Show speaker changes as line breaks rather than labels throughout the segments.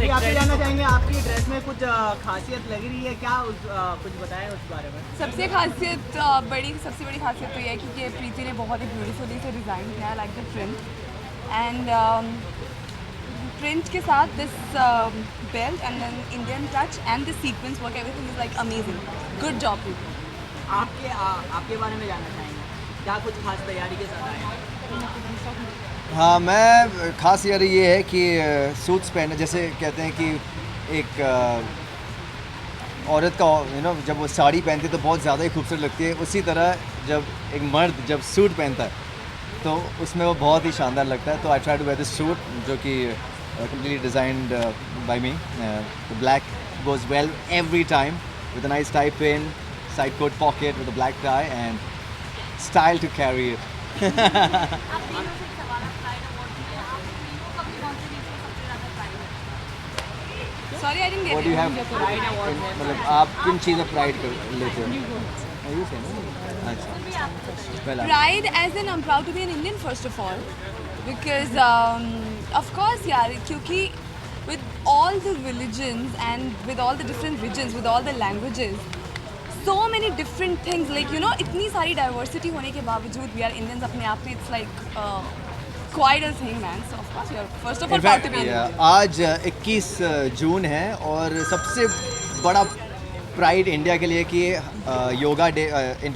अभी आप ये जानना चाहेंगे आपकी ड्रेस में कुछ खासियत लग रही है क्या, कुछ बताएं उस बारे में।
सबसे बड़ी खासियत तो ये है कि ये प्रीति ने बहुत ही ब्यूटीफुली से डिज़ाइन किया है, like the print and print के साथ this belt and then Indian touch and this sequence work, everything is like amazing, good job Preeti.
आपके बारे में जानना चाहेंगे क्या कुछ खास तैयारी के साथ आए हैं।
हाँ, मैं खास यार ये है कि सूट्स पहने, जैसे कहते हैं कि एक औरत का जब वो साड़ी पहनती है तो बहुत ज़्यादा ही खूबसूरत लगती है, उसी तरह जब एक मर्द जब सूट पहनता है तो उसमें वो बहुत ही शानदार लगता है। तो I try to wear this suit जो कि completely designed by me. The black goes well every time with a nice tie pin, side coat pocket with a black tie and style to carry it.
Sorry, I didn't get
What
it.
do you have? मतलब आप किन चीज़ में pride लेते हो? You say no? अच्छा। Well,
Pride as in I'm proud to be an Indian first of all, because of course यार, क्योंकि with all the religions and with all the different regions, with all the languages, so many different things, like you know, इतनी सारी diversity होने के बावजूद we are Indians अपने आप में, it's like quite a thing man, so of course we are first of all proud to be Indian.
आज 21 जून है और सबसे बड़ा प्राइड इंडिया के लिए कि yoga day,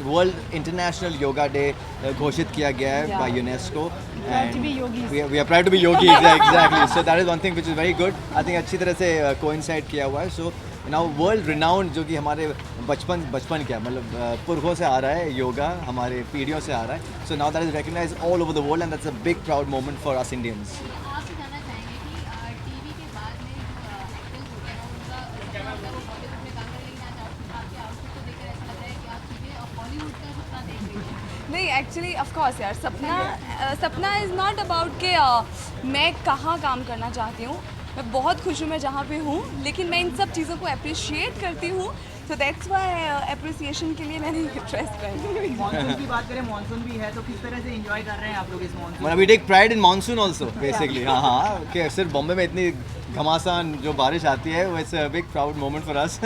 world international yoga day घोषित किया गया है by UNESCO and we are proud to be yogi exactly. So that is one thing which is very good, I think अच्छी तरह से कोइंसाइड किया हुआ है। सो नाउ वर्ल्ड रिनाउंड जो कि हमारे बचपन क्या मतलब पुरखों से आ रहा है, योगा हमारे पीढ़ियों से आ रहा है। So now that is recognised all over the world and that's a big proud moment for us Indians.
आपसे जानना चाहेंगे कि टीवी के बाद में जो एक्टर्स होते हैं उनका सपना होता है वो बॉलीवुड में काम करें, लेकिन आज आपके आउटफिट को देखकर ऐसा लग रहा है कि आप सीधे हॉलीवुड का सपना देख रही हैं।
नहीं, एक्चुअली ऑफ कोर्स यार, सपना इज़ नॉट अबाउट के मैं कहाँ काम करना चाहती हूँ। मैं बहुत खुश हूँ मैं जहाँ पे हूँ, लेकिन मैं इन सब चीज़ों को अप्रिशिएट करती हूँ, सो दैट्स व्हाई अप्रिसिएशन के लिए मैंने ये ड्रेस पहनी।
मॉनसून की बात करें, मॉनसून भी है तो किस तरह से एंजॉय कर रहे हैं आप लोग इस monsoon?
We take pride in monsoon also basically. हाँ, कि सिर्फ बॉम्बे में इतनी घमासान जो बारिश आती है वो it's a big proud moment for अस।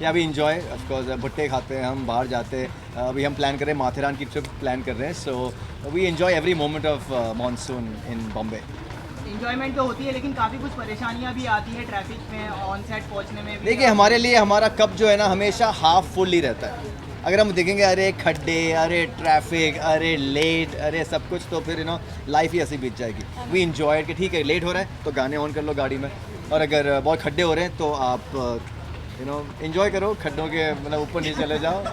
या वी इंजॉय ऑफ कोर्स, भुट्टे खाते हैं हम, बाहर जाते हैं। अभी हम प्लान कर रहे हैं, माथेरान की ट्रिप प्लान कर रहे हैं। So we enjoy every moment of monsoon in Bombay.
Enjoyment तो होती है लेकिन काफ़ी कुछ परेशानियां भी आती है ट्रैफिक में, ऑन सेट पहुंचने में भी।
देखिए, हमारे लिए हमारा कप जो है ना हमेशा हाफ फुल ही रहता है। अगर हम देखेंगे अरे खड्डे, अरे ट्रैफिक, अरे लेट, अरे सब कुछ, तो फिर लाइफ ही ऐसी बीत जाएगी। वी इंजॉय कि ठीक है लेट हो रहा है तो गाने ऑन कर लो गाड़ी में, और अगर बहुत खड्डे हो रहे हैं तो आप इंजॉय करो खड्डों के, मतलब ऊपर नीचे चले जाओ।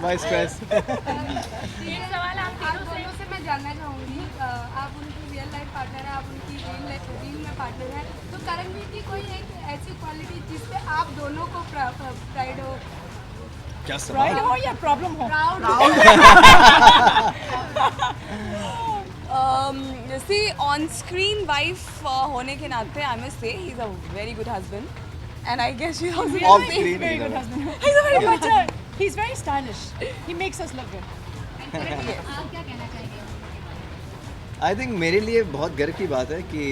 Bye stress.
ये सवाल आप
दोनों से मैं जानना चाहूँगी, आप उनकी रियल लाइफ पार्टनर है, आप उनकी रील में पार्टनर है, तो करणवीर की कोई एक ऐसी क्वालिटी जिस पे आप दोनों को प्राइड हो?
क्या
प्राइड हो या प्रॉब्लम हो?
सी ऑन स्क्रीन वाइफ होने के नाते I must say he is a very good husband, and I guess she also
Off
He's
screen,
very good husband.
He's a very good
But he's very stylish. He makes us look good.
आप क्या कहना चाहेंगे?
I think मेरे लिए बहुत गर्व की बात है कि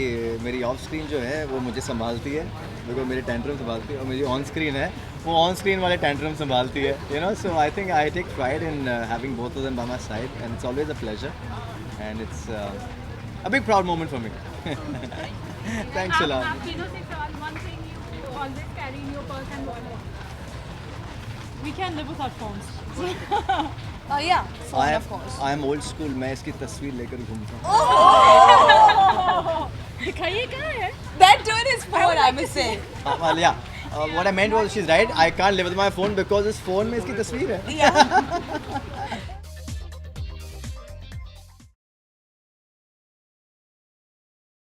मेरी ऑफ स्क्रीन जो है वो मुझे संभालती है, देखो मेरे टेंट्रम संभालती है, और मेरी ऑन स्क्रीन है वो ऑन स्क्रीन वाले टेंट्रम संभालती है। So I think I take pride in having both of them by my side and it's always a pleasure and it's a big proud moment for me. Thanks a lot.
आप तीनों से सवाल, one thing you always carry in your purse and wallet.
We can live without phones.
yeah, phone of course.
I am old school, मैं इसकी तस्वीर लेकर घूमता हूँ।
दिखाइए कहाँ है?
That dude is phone, I must say.
Well, yeah. What I meant was she's right. I can't live with my phone because इस phone में इसकी तस्वीर है।
Yeah.